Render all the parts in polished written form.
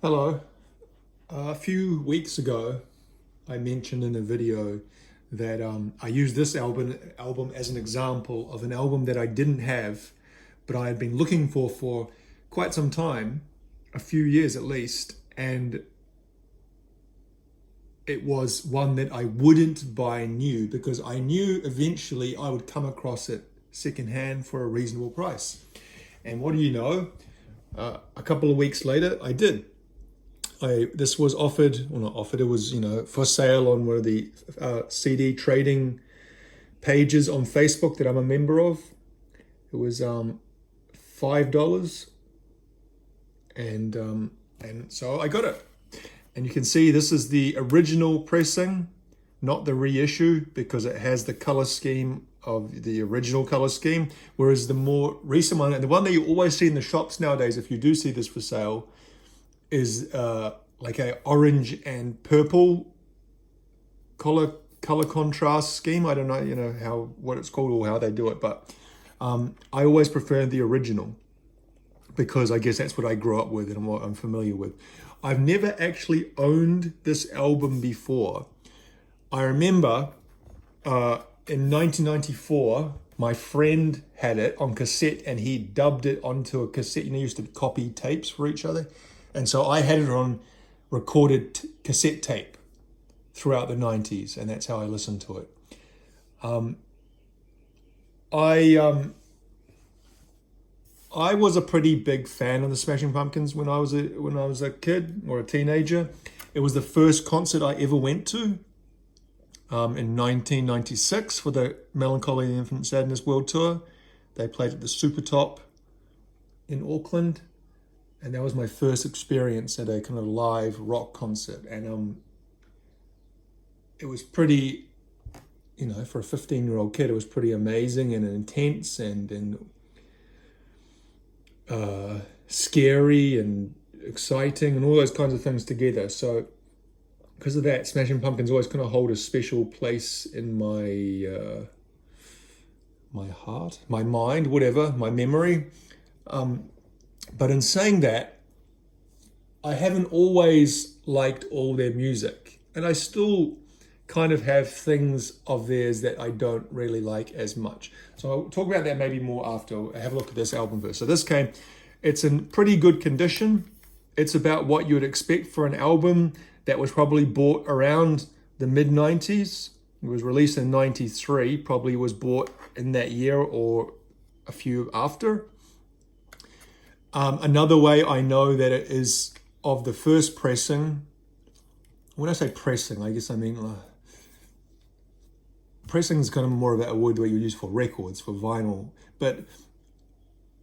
Hello. A few weeks ago, I mentioned in a video that I used this album as an example of an album that I didn't have, but I had been looking for quite some time, a few years at least, and it was one that I wouldn't buy new because I knew eventually I would come across it secondhand for a reasonable price. And what do you know? A couple of weeks later, I did. This was offered, well not offered, it was for sale on one of the CD trading pages on Facebook that I'm a member of. It was $5, and so I got it. And you can see this is the original pressing, not the reissue, because it has the color scheme of the original color scheme, whereas the more recent one, and the one that you always see in the shops nowadays, if you do see this for sale, is like a orange and purple color contrast scheme. I don't know, what it's called or how they do it, but I always prefer the original because I guess that's what I grew up with and what I'm familiar with. I've never actually owned this album before. I remember in 1994, my friend had it on cassette and he dubbed it onto a cassette. You used to copy tapes for each other. And so I had it on recorded cassette tape throughout the 90s, and that's how I listened to it. I I was a pretty big fan of the Smashing Pumpkins when I was a kid or a teenager. It was the first concert I ever went to in 1996 for the Melancholy and Infinite Sadness World Tour. They played at the Super Top in Auckland. And that was my first experience at a kind of live rock concert. And it was pretty, for a 15-year-old kid, it was pretty amazing and intense and scary and exciting and all those kinds of things together. So because of that, Smashing Pumpkins always kind of hold a special place in my heart, my mind, whatever, my memory. But in saying that, I haven't always liked all their music. And I still kind of have things of theirs that I don't really like as much. So I'll talk about that maybe more after I have a look at this album first. So it's in pretty good condition. It's about what you would expect for an album that was probably bought around the mid-90s. It was released in 93, probably was bought in that year or a few after. Another way I know that it is of the first pressing, when I say pressing, I guess I mean pressing is kind of more of a word where you use for records, for vinyl, but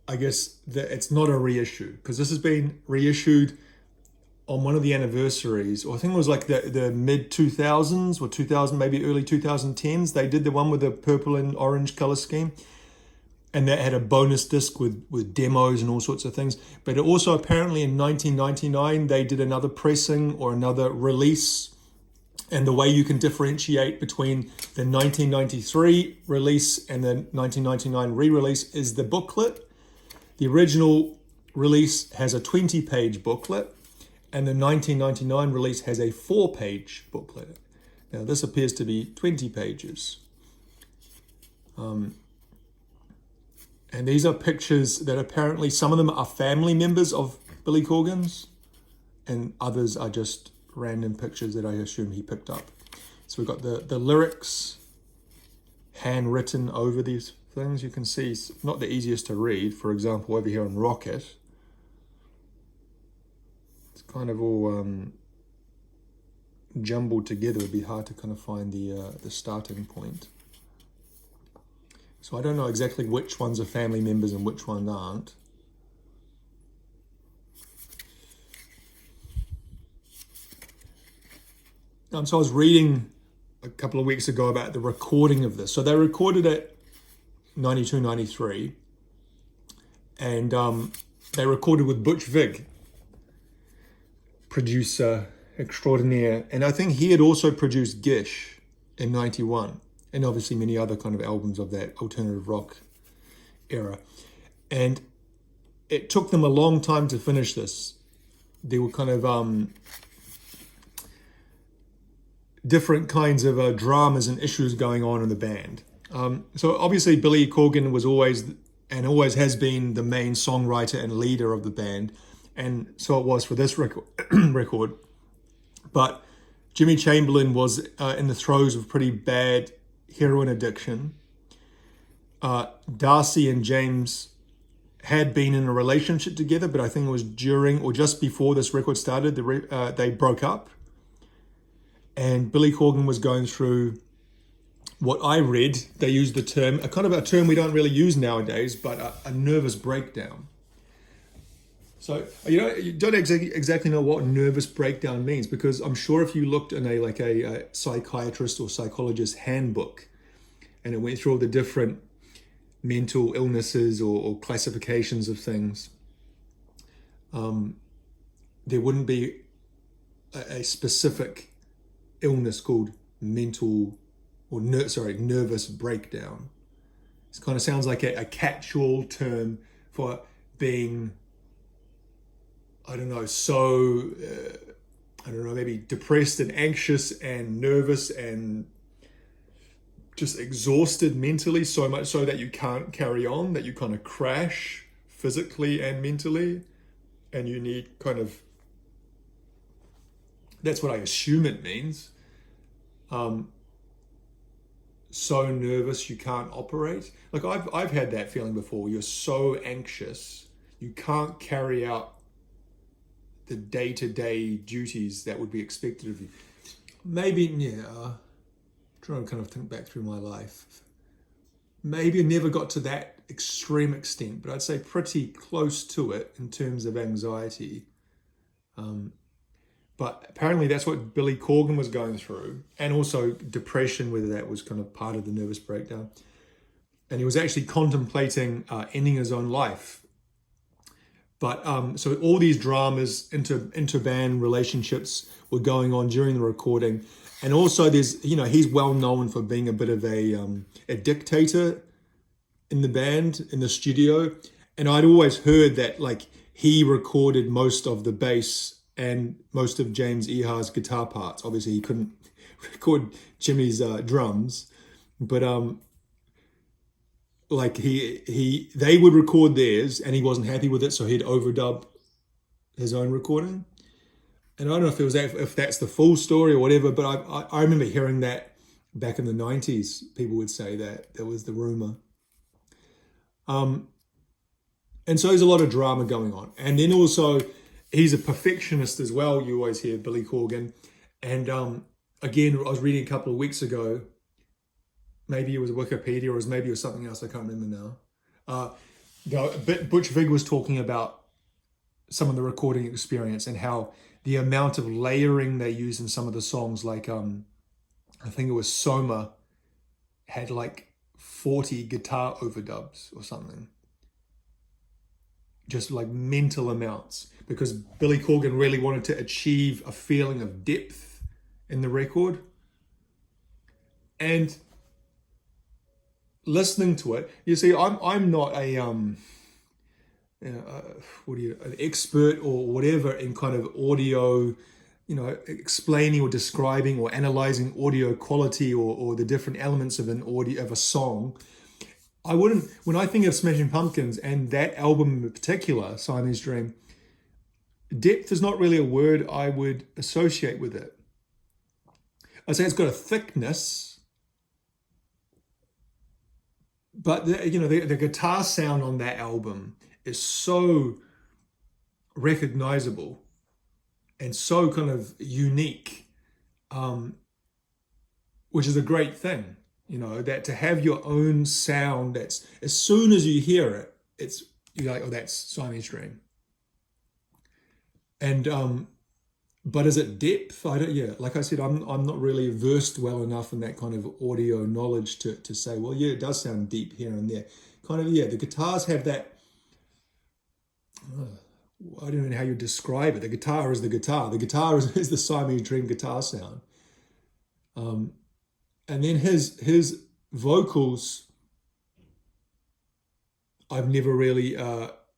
I guess that it's not a reissue because this has been reissued on one of the anniversaries, or I think it was like the mid 2000s or 2000, maybe early 2010s. They did the one with the purple and orange color scheme. And that had a bonus disc with demos and all sorts of things. But it also apparently in 1999, they did another pressing or another release. And the way you can differentiate between the 1993 release and the 1999 re-release is the booklet. The original release has a 20-page booklet, and the 1999 release has a 4-page booklet. Now, this appears to be 20 pages. And these are pictures that apparently some of them are family members of Billy Corgan's and others are just random pictures that I assume he picked up. So we've got the lyrics handwritten over these things. You can see it's not the easiest to read. For example, over here on Rocket, it's kind of all jumbled together. It'd be hard to kind of find the starting point. So I don't know exactly which ones are family members and which ones aren't. So I was reading a couple of weeks ago about the recording of this. So they recorded it 92, 93. And they recorded with Butch Vig, producer extraordinaire. And I think he had also produced Gish in 91. And obviously many other kind of albums of that alternative rock era. And it took them a long time to finish this. there were kind of different kinds of dramas and issues going on in the band. So obviously Billy Corgan was always and always has been the main songwriter and leader of the band, and so it was for this record. But Jimmy Chamberlin was in the throes of pretty bad heroin addiction. Darcy and James had been in a relationship together, but I think it was during or just before this record started, they broke up. And Billy Corgan was going through what I read, they used the term, a kind of a term we don't really use nowadays, but a nervous breakdown. So, you don't exactly know what nervous breakdown means, because I'm sure if you looked in a psychiatrist or psychologist handbook and it went through all the different mental illnesses or classifications of things, there wouldn't be a specific illness called nervous breakdown. It kind of sounds like a catch-all term for being, maybe depressed and anxious and nervous and just exhausted mentally, so much so that you can't carry on, that you kind of crash physically and mentally, and you need that's what I assume it means. So nervous you can't operate. Like I've had that feeling before. You're so anxious you can't carry out the day-to-day duties that would be expected of you. Maybe, trying to kind of think back through my life. Maybe I never got to that extreme extent, but I'd say pretty close to it in terms of anxiety. But apparently that's what Billy Corgan was going through, and also depression, whether that was kind of part of the nervous breakdown. And he was actually contemplating ending his own life. But so all these dramas, inter-band relationships were going on during the recording. And also there's, he's well known for being a bit of a dictator in the band, in the studio. And I'd always heard that he recorded most of the bass and most of James Iha's guitar parts. Obviously he couldn't record Jimmy's drums, but they would record theirs and he wasn't happy with it, so he'd overdub his own recording. And I don't know if that's the full story or whatever, but I remember hearing that back in the 90s. People would say that was the rumor. And so there's a lot of drama going on. And then also, he's a perfectionist as well. You always hear Billy Corgan. And again, I was reading a couple of weeks ago, maybe it was Wikipedia or maybe it was something else, I can't remember now. Butch Vig was talking about some of the recording experience and how the amount of layering they use in some of the songs, I think it was Soma, had 40 guitar overdubs or something. Just mental amounts, because Billy Corgan really wanted to achieve a feeling of depth in the record. And listening to it, you see, I'm not an expert or whatever in kind of audio, explaining or describing or analyzing audio quality or the different elements of a song. I wouldn't, when I think of Smashing Pumpkins and that album in particular, Siamese Dream, depth is not really a word I would associate with it. I'd say it's got a thickness, but the guitar sound on that album is so recognizable and so kind of unique, which is a great thing. That to have your own sound, that's as soon as you hear it, you're like, oh, that's Siamese Dream. And but is it depth? Like I said, I'm not really versed well enough in that kind of audio knowledge to say, well, yeah, it does sound deep here and there. The guitars have that. I don't know how you describe it. The guitar is the guitar. The guitar is the Siamese Dream guitar sound. And then his vocals, I've never really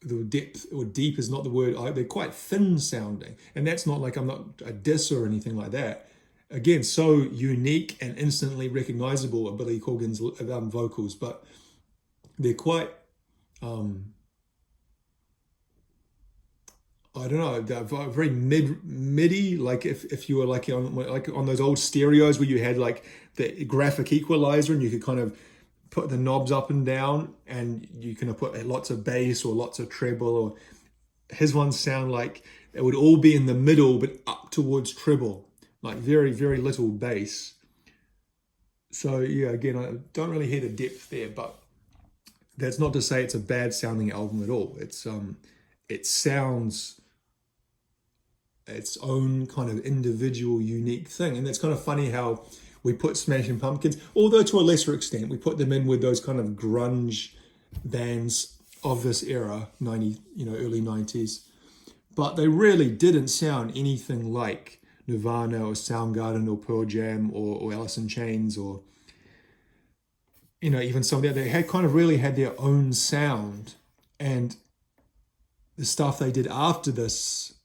the depth or deep is not the word. They're quite thin sounding, and that's not like I'm not a diss or anything like that. Again, so unique and instantly recognizable of Billy Corgan's vocals, but they're quite I don't know, they're very midi. Like if you were like on those old stereos where you had like the graphic equalizer and you could kind of put the knobs up and down, and you can put lots of bass or lots of treble. Or his ones sound like it would all be in the middle, but up towards treble, like very very little bass. So yeah, again, I don't really hear the depth there, but that's not to say it's a bad sounding album at all. It sounds its own kind of individual, unique thing. And that's kind of funny how we put Smashing Pumpkins, although to a lesser extent, we put them in with those kind of grunge bands of this era, early 90s. But they really didn't sound anything like Nirvana or Soundgarden or Pearl Jam or Alice in Chains or, even some of that. They had kind of really had their own sound. And the stuff they did after this,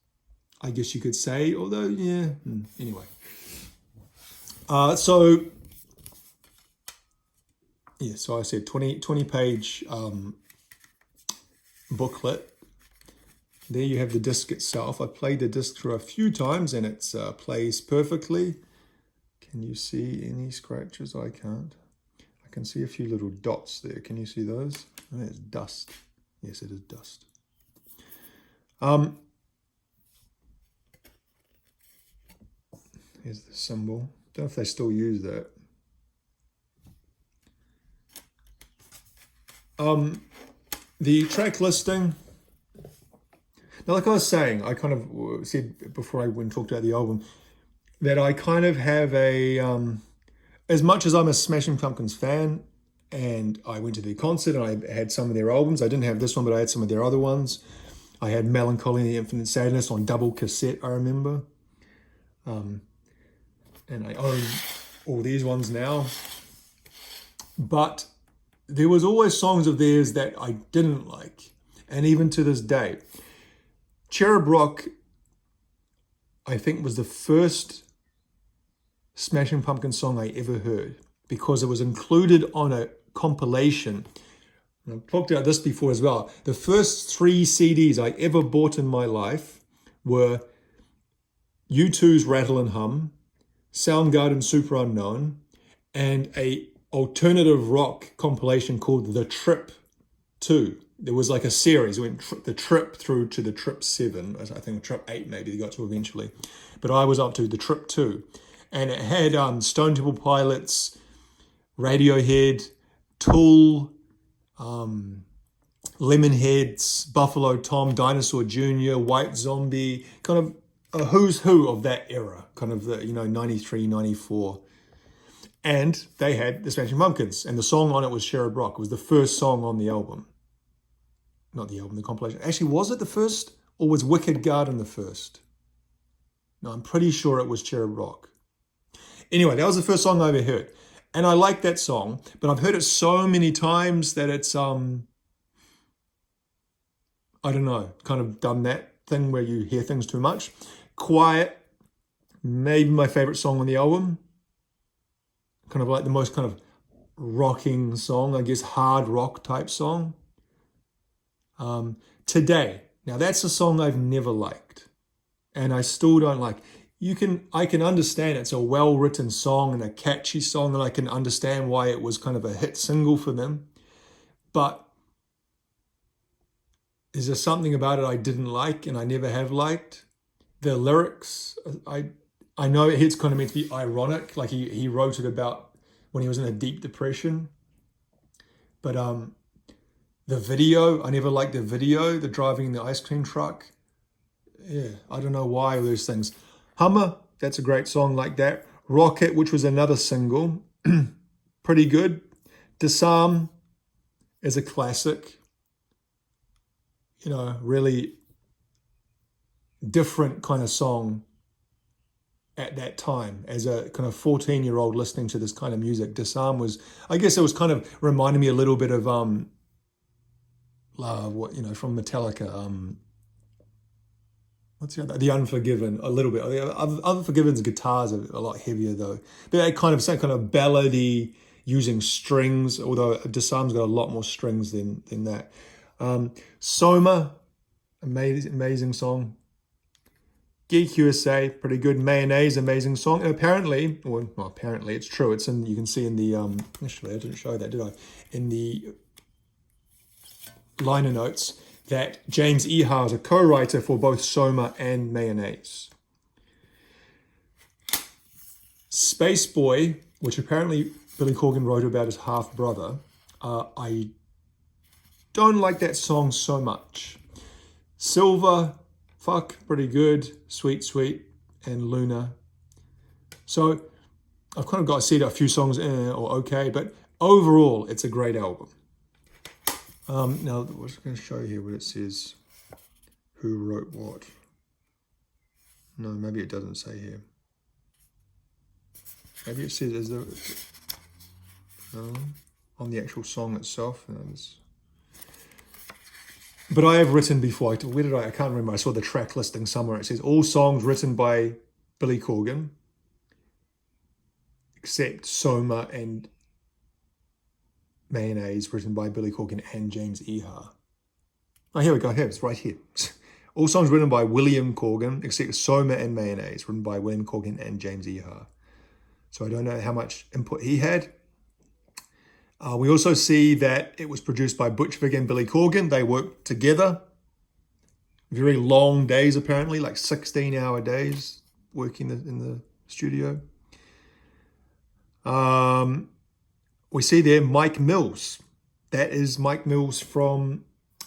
I guess you could say, although, yeah, anyway. So I said 20 page booklet. There you have the disc itself. I played the disc through a few times and it plays perfectly. Can you see any scratches? I can't. I can see a few little dots there. Can you see those? Oh, it's dust. Yes, it is dust. Here's the symbol. Don't know if they still use that. The track listing. Now, like I was saying, I kind of said before I went and talked about the album that I kind of have a, as much as I'm a Smashing Pumpkins fan, and I went to their concert and I had some of their albums. I didn't have this one, but I had some of their other ones. I had Melancholy and the Infinite Sadness on double cassette, I remember. And I own all these ones now. But there was always songs of theirs that I didn't like. And even to this day, Cherub Rock, I think, was the first Smashing Pumpkins song I ever heard because it was included on a compilation. And I've talked about this before as well. The first 3 CDs I ever bought in my life were U2's Rattle and Hum, Soundgarden Super Unknown, and a alternative rock compilation called The Trip 2. There was like a series, went the Trip through to the Trip 7, I think Trip 8 maybe they got to eventually. But I was up to the Trip 2. And it had Stone Temple Pilots, Radiohead, Tool, Lemonheads, Buffalo Tom, Dinosaur Jr., White Zombie, kind of a who's who of that era, kind of the, 93, 94. And they had the Smashing Pumpkins, and the song on it was Cherub Rock. It was the first song on the album. Not the album, the compilation. Actually, was it the first? Or was Wicked Garden the first? No, I'm pretty sure it was Cherub Rock. Anyway, that was the first song I ever heard. And I like that song, but I've heard it so many times that it's, I don't know, kind of done that thing where you hear things too much. Quiet, maybe my favorite song on the album. Kind of like the most kind of rocking song, I guess, hard rock type song. Today. Now that's a song I've never liked. And I still don't like. I can understand it's a well-written song and a catchy song, and I can understand why it was kind of a hit single for them. But is there something about it I didn't like and I never have liked? The lyrics, I know it's kind of meant to be ironic, like he wrote it about when he was in a deep depression. But the video, I never liked the video, the driving in the ice cream truck. Yeah, I don't know why those things. Hummer, that's a great song like that. Rocket, which was another single, pretty good. Disarm is a classic. Really different kind of song at that time. As a kind of 14-year-old listening to this kind of music, Disarm was, I guess it was kind of reminding me a little bit of what, from Metallica. What's the other? The Unforgiven, a little bit. The Unforgiven's guitars are a lot heavier though. But that kind of same kind of ballady using strings, although Disarm's got a lot more strings than that. Soma, amazing song. Geek USA, pretty good. Mayonnaise, amazing song. And apparently, it's true. It's in. You can see in the actually, I didn't show that, did I? In the liner notes, that James Iha is a co-writer for both Soma and Mayonnaise. Space Boy, which apparently Billy Corgan wrote about his half-brother. I don't like that song so much. Silver, pretty good. Sweet, and Luna. So I've kind of got to see that a few songs or okay, but overall, it's a great album. Now, I was going to show you here what it says. Who wrote what? No, maybe it doesn't say here. Maybe it says on the actual song itself. But I have written before. Where did I can't remember. I saw the track listing somewhere. It says all songs written by Billy Corgan, except Soma and Mayonnaise, written by Billy Corgan and James Iha. Oh, here we go. Here, it's right here. All songs written by William Corgan, except Soma and Mayonnaise, written by William Corgan and James Iha. So I don't know how much input he had. We also see that it was produced by Butch Vig and Billy Corgan. They worked together. Very long days, apparently, like 16-hour days working in the studio. We see there Mike Mills. That is Mike Mills from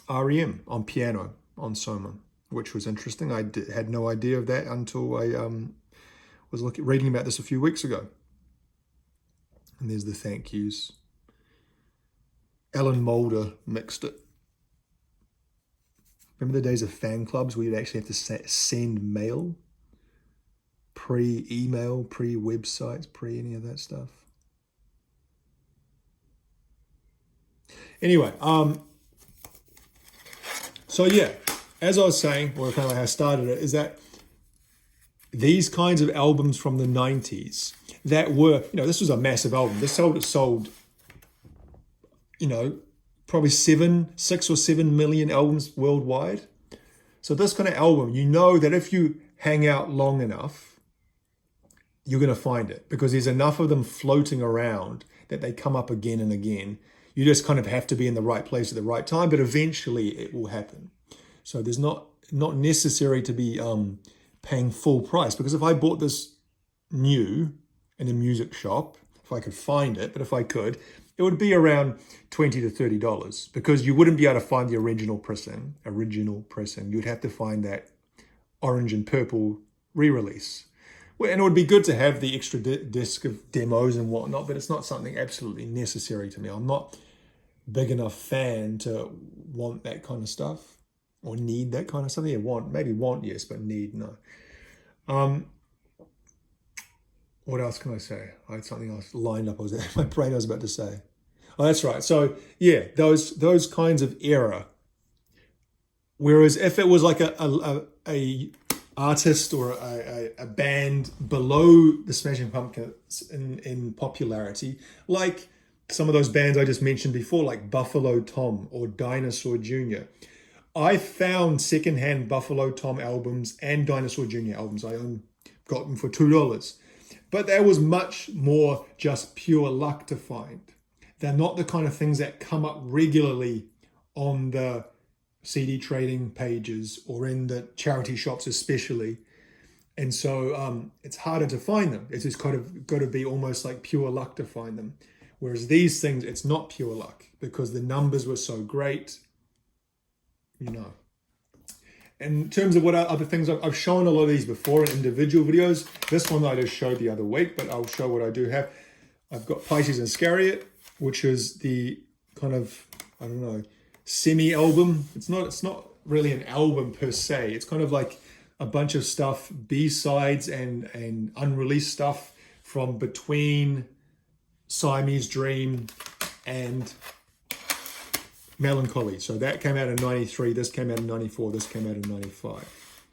REM on piano on Soma, which was interesting. I had no idea of that until I was reading about this a few weeks ago. And there's the thank yous. Alan Moulder mixed it. Remember the days of fan clubs where you'd actually have to send mail? Pre-email, pre-websites, pre-any of that stuff. Anyway, so yeah, as I was saying, or kind of how I started it, is that these kinds of albums from the 90s that were, this was a massive album. This sold, probably 6 or 7 million albums worldwide. So this kind of album, that if you hang out long enough, you're going to find it because there's enough of them floating around that they come up again and again. You just kind of have to be in the right place at the right time, but eventually it will happen. So there's not necessary to be paying full price, because if I bought this new in a music shop, if I could find it, but if I could, it would be around $20 to $30 because you wouldn't be able to find the original pressing. You'd have to find that orange and purple re-release. Well, and it would be good to have the extra disc of demos and whatnot, but it's not something absolutely necessary to me. I'm not big enough fan to want that kind of stuff or need that kind of stuff. Yeah, want, yes, but need, no. What else can I say? I had something else lined up. My brain was about to say. Oh, that's right. So yeah, those kinds of era. Whereas if it was like a artist or a band below the Smashing Pumpkins in popularity, like some of those bands I just mentioned before, like Buffalo Tom or Dinosaur Jr. I found secondhand Buffalo Tom albums and Dinosaur Jr. albums. I got them for $2. But that was much more just pure luck to find. They're not the kind of things that come up regularly on the CD trading pages or in the charity shops especially. And so it's harder to find them. It's just kind of got to be almost like pure luck to find them. Whereas these things, it's not pure luck because the numbers were so great, In terms of what other things, I've shown a lot of these before in individual videos. This one I just showed the other week, but I'll show what I do have. I've got Pisces and Iscariot, which is the kind of, semi-album. It's not really an album per se. It's kind of like a bunch of stuff, B-sides and unreleased stuff from between Siamese Dream and Melancholy. So that came out in 93, this came out in 94, this came out in 95.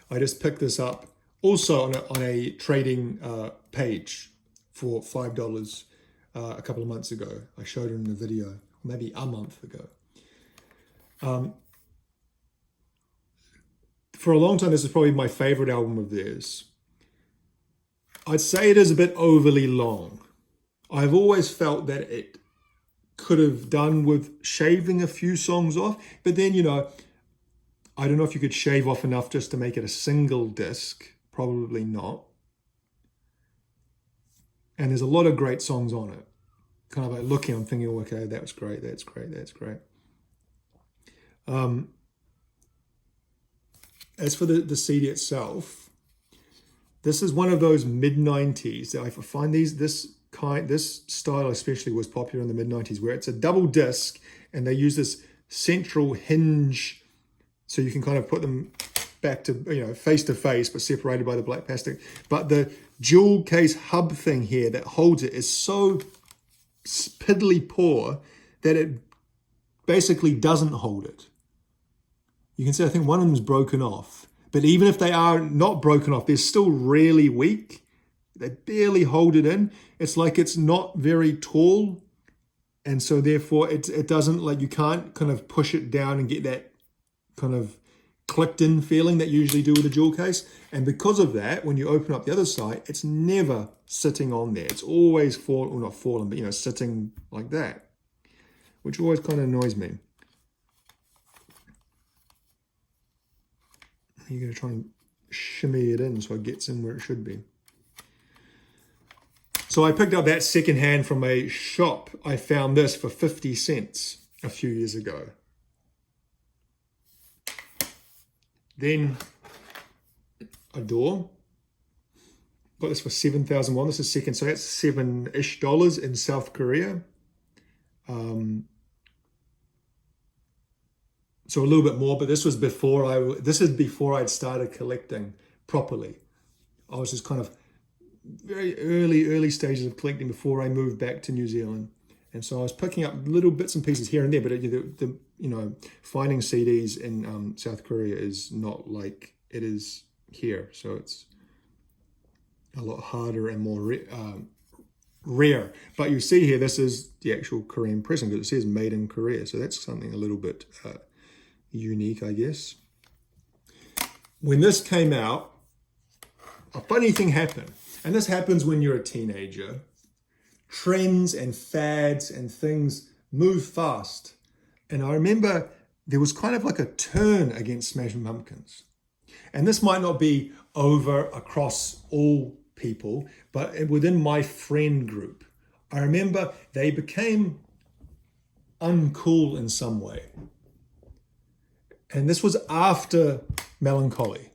I just picked this up also on a trading page for $5 a couple of months ago. I showed it in a video, maybe a month ago. For a long time, this is probably my favorite album of theirs. I'd say it is a bit overly long. I've always felt that it could have done with shaving a few songs off, but then, you know, I don't know if you could shave off enough just to make it a single disc. Probably not. And there's a lot of great songs on it. Kind of like looking, I'm thinking, oh, okay, that was great, that's great, that's great. As for the CD itself, this is one of those mid-90s. I find this style especially was popular in the mid-90s, where it's a double disc and they use this central hinge so you can kind of put them back to, you know, face to face, but separated by the black plastic. But the jewel case hub thing here that holds it is so piddly poor that it basically doesn't hold it. You can see, I think one of them is broken off. But even if they are not broken off, they're still really weak. They barely hold it in. It's like it's not very tall. And so therefore it doesn't, like, you can't kind of push it down and get that kind of clicked in feeling that you usually do with a jewel case. And because of that, when you open up the other side, it's never sitting on there. It's always not fallen, but, you know, sitting like that, which always kind of annoys me. You're going to try and shimmy it in so it gets in where it should be. So I picked up that secondhand from a shop. I found this for 50 cents a few years ago. Then a door. Got this for 7,000 won. This is second, so that's $7-ish in South Korea. So a little bit more, but this was before I'd started collecting properly. I was just kind of very early stages of collecting before I moved back to New Zealand. And so I was picking up little bits and pieces here and there, but finding CDs in South Korea is not like it is here. So it's a lot harder and more rare. But you see here, this is the actual Korean pressing because it says made in Korea. So that's something a little bit unique, I guess. When this came out, a funny thing happened. And this happens when you're a teenager. Trends and fads and things move fast. And I remember there was kind of like a turn against Smashing Pumpkins. And this might not be over across all people, but within my friend group, I remember they became uncool in some way. And this was after Melancholy.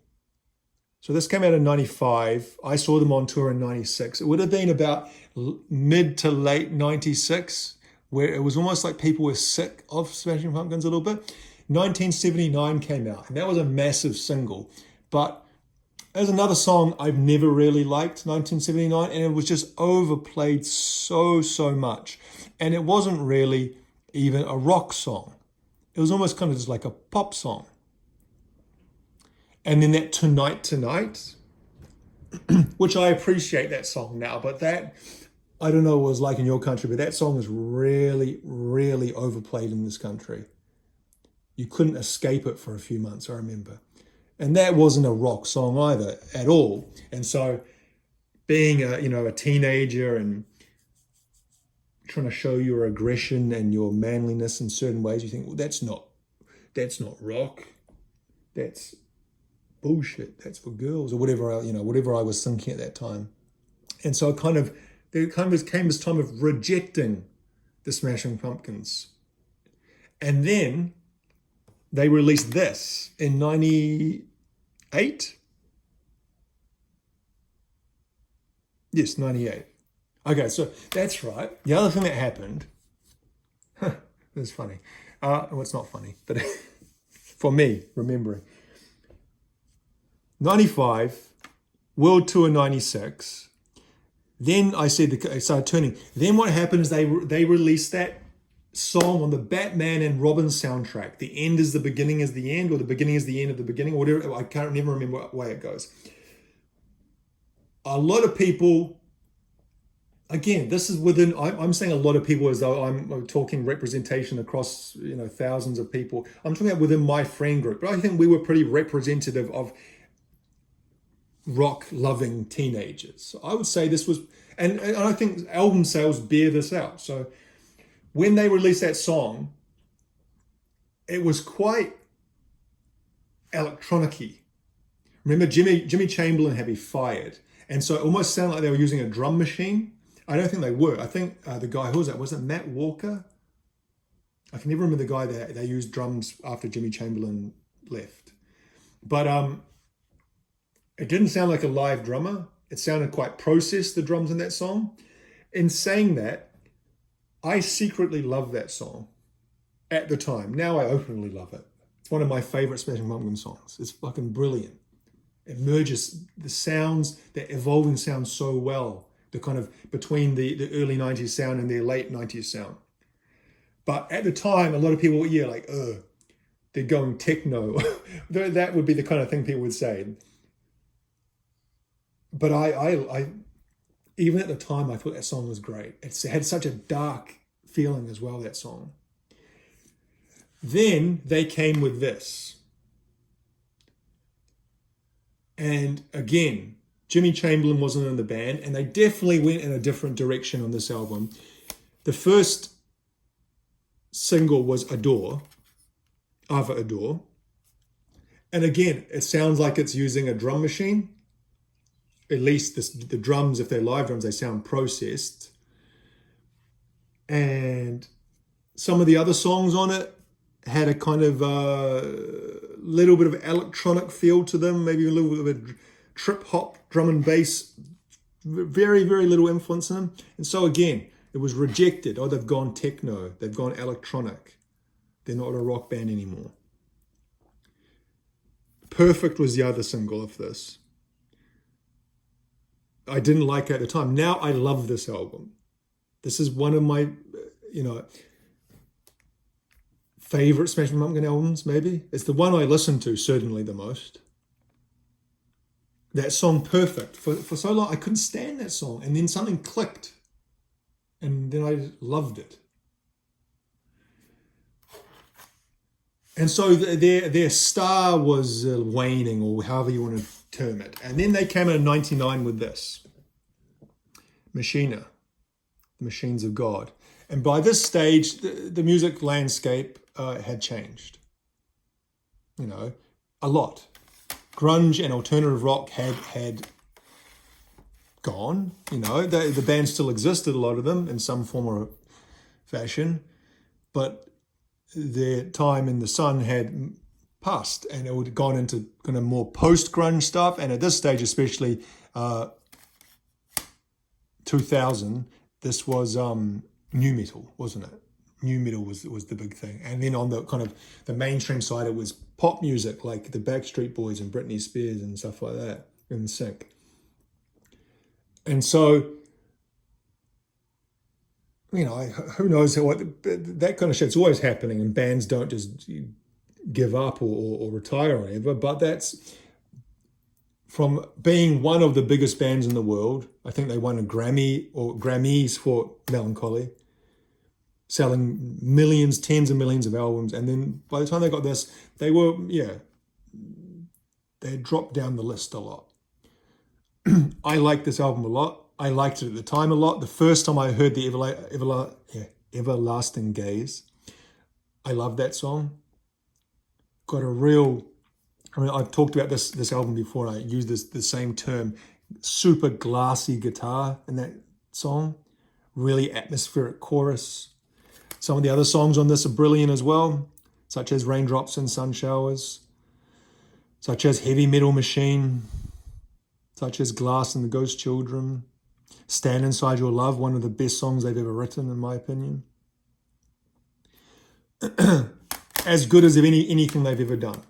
So this came out in 95. I saw them on tour in 96. It would have been about mid to late 96, where it was almost like people were sick of Smashing Pumpkins a little bit. 1979 came out, and that was a massive single. But there's another song I've never really liked, 1979, and it was just overplayed so much. And it wasn't really even a rock song. It was almost kind of just like a pop song. And then that Tonight, which I appreciate that song now, but that, I don't know what it was like in your country, but that song is really, really overplayed in this country. You couldn't escape it for a few months, I remember. And that wasn't a rock song either, at all. And so being a teenager and trying to show your aggression and your manliness in certain ways, you think, well, that's not rock. That's bullshit. That's for girls, or whatever I was thinking at that time. And so there came this time of rejecting the Smashing Pumpkins. And then they released this in 98. Yes, 98. Okay, so that's right. The other thing that happened, it's funny. Well, it's not funny, but for me, remembering. 95, World Tour 96. Then I said, it started turning. Then what happened is they released that song on the Batman and Robin soundtrack. The end is the beginning is the end, or the beginning is the end of the beginning, or whatever. I can't never remember what way it goes. A lot of people, again, this is within, I'm saying a lot of people as though I'm talking representation across, thousands of people. I'm talking about within my friend group, but I think we were pretty representative of rock loving teenagers. So I would say this was, and I think album sales bear this out. So when they released that song, it was quite electronic-y. Remember, Jimmy Chamberlain had been fired, and so it almost sounded like they were using a drum machine. I don't think they were. I think the guy, who was that? Was it Matt Walker? I can never remember the guy that they used drums after Jimmy Chamberlain left. But it didn't sound like a live drummer. It sounded quite processed, the drums in that song. In saying that, I secretly loved that song at the time. Now I openly love it. It's one of my favorite Smashing Pumpkins songs. It's fucking brilliant. It merges the sounds, that evolving sound so well, the kind of between the early 90s sound and their late 90s sound. But at the time, a lot of people were, they're going techno. That would be the kind of thing people would say. But I even at the time, I thought that song was great. It had such a dark feeling as well, that song. Then they came with this. And again, Jimmy Chamberlain wasn't in the band, and they definitely went in a different direction on this album. The first single was Adore, Ava Adore. And again, it sounds like it's using a drum machine. At least the drums, if they're live drums, they sound processed. And some of the other songs on it had a kind of little bit of electronic feel to them, maybe a little bit of a trip hop, drum and bass, very, very little influence in them. And so again, it was rejected. Oh, they've gone techno, they've gone electronic. They're not a rock band anymore. Perfect was the other single of this. I didn't like it at the time. Now I love this album. This is one of my, favorite Smashing Pumpkins albums, maybe. It's the one I listen to certainly the most. That song, Perfect. For so long, I couldn't stand that song. And then something clicked. And then I loved it. And so their star was waning, or however you want to term it. And then they came in '99 with this. Machina, the Machines of God. And by this stage, the music landscape had changed. A lot. Grunge and alternative rock had gone. The band still existed, a lot of them, in some form or fashion. But their time in the sun had passed, and it had gone into kind of more post-grunge stuff. And at this stage, especially 2000, this was new metal, wasn't it? New metal was the big thing. And then on the kind of the mainstream side, it was pop music like the Backstreet Boys and Britney Spears and stuff like that, in sync. And so, who knows what that kind of shit's always happening, and bands don't just give up or retire or whatever. But that's from being one of the biggest bands in the world. I think they won a Grammy or Grammys for Melancholy, selling millions, tens of millions of albums. And then by the time they got this, they had dropped down the list a lot. I liked this album a lot. I liked it at the time a lot. The first time I heard the Everlasting Gaze, I loved that song. Got a real, I've talked about this album before, and I use the same term, super glassy guitar in that song, really atmospheric chorus. Some of the other songs on this are brilliant as well, such as Raindrops and Sun Showers, such as Heavy Metal Machine, such as Glass and the Ghost Children, Stand Inside Your Love, one of the best songs they've ever written, in my opinion. As good as anything they've ever done.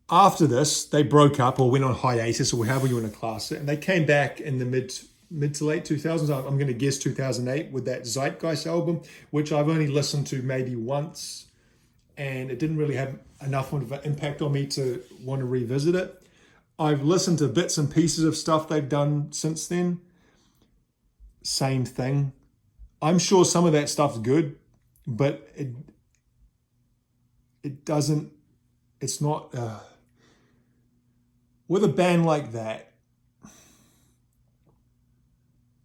After this, they broke up or went on hiatus, or however you want to class it, and they came back in the mid to late 2000s. I'm going to guess 2008 with that Zeitgeist album, which I've only listened to maybe once, and it didn't really have enough of an impact on me to want to revisit it. I've listened to bits and pieces of stuff they've done since then. Same thing. I'm sure some of that stuff's good, but it doesn't, it's not, with a band like that,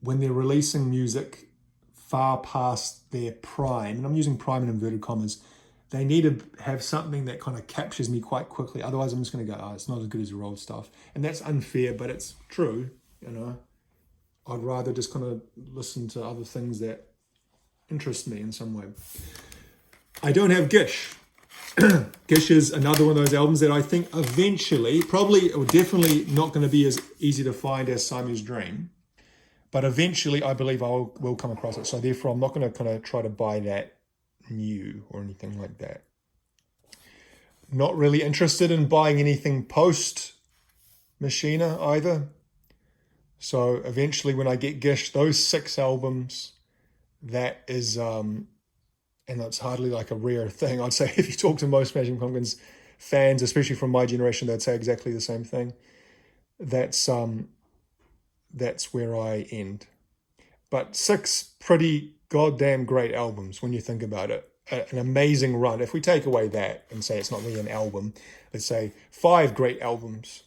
when they're releasing music far past their prime, and I'm using prime in inverted commas, they need to have something that kind of captures me quite quickly. Otherwise, I'm just going to go, oh, it's not as good as your old stuff. And that's unfair, but it's true, you know. I'd rather just kind of listen to other things that interest me in some way. I don't have Gish. Gish is another one of those albums that I think eventually, probably or definitely not going to be as easy to find as Siamese Dream, but eventually I believe I will come across it. So therefore I'm not going to kind of try to buy that new or anything like that. Not really interested in buying anything post Machina either. So eventually when I get Gish, those 6 albums, that is, and that's hardly like a rare thing. I'd say if you talk to most Smashing Pumpkins fans, especially from my generation, they'd say exactly the same thing. That's where I end. But 6 pretty goddamn great albums when you think about it. An amazing run. If we take away that and say it's not really an album, let's say 5 great albums.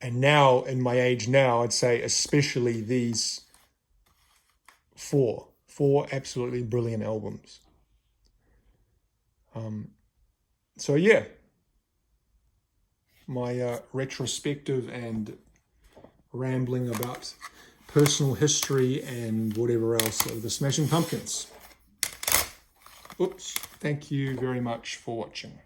And now, in my age now, I'd say especially these 4 absolutely brilliant albums. So yeah, my retrospective and rambling about personal history and whatever else of the Smashing Pumpkins. Oops, thank you very much for watching.